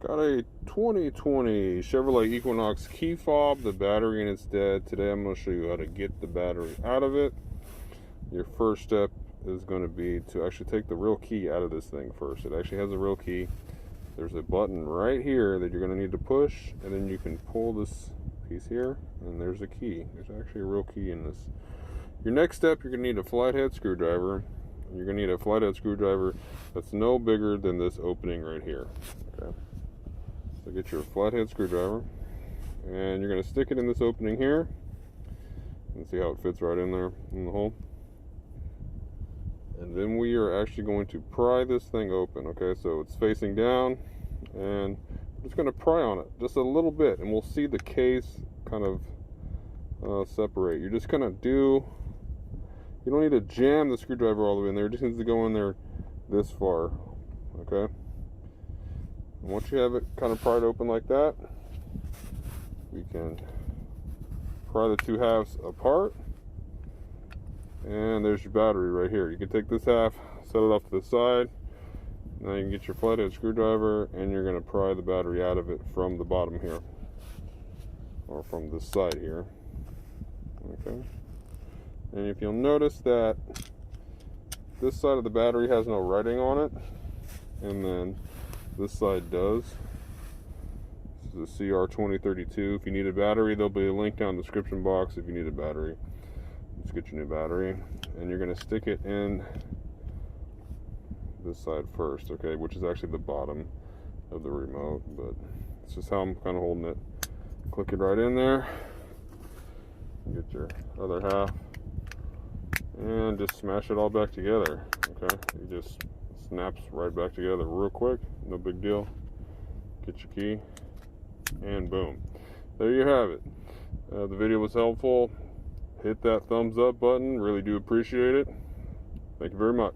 Got a 2020 Chevrolet Equinox key fob. The battery in it's dead. Today I'm going to show you how to get the battery out of it. Your first step is going to be to actually take the real key out of this thing first. It actually has a real key. There's a button right here that you're going to need to push, and then you can pull this piece here, and there's a key. There's actually a real key in this. Your next step, you're going to need a flathead screwdriver. You're going to need a flathead screwdriver that's no bigger than this opening right here. Okay. So get your flathead screwdriver, and you're going to stick it in this opening here, and see how it fits right in there in the hole. And then we are actually going to pry this thing open. Okay, so it's facing down, and we're just going to pry on it just a little bit, and we'll see the case kind of separate. You're just going to do, you don't need to jam the screwdriver all the way in there. It just needs to go in there this far. Okay. And once you have it kind of pried open like that, we can pry the two halves apart, and there's your battery right here. You can take this half, set it off to the side. Now you can get your flathead screwdriver, and you're going to pry the battery out of it from the bottom here, or from this side here. Okay. And if you'll notice that this side of the battery has no writing on it, and then this side does. This is a CR2032. If you need a battery, there'll be a link down in the description box if you need a battery. Just get your new battery, and you're going to stick it in this side first, okay, which is actually the bottom of the remote, but it's just how I'm kind of holding it. Click it right in there, get your other half, and just smash it all back together. Okay, it just snaps right back together real quick, no big deal. Get your key, and boom, there you have it. The video was helpful. Hit that thumbs up button, really do appreciate it. Thank you very much.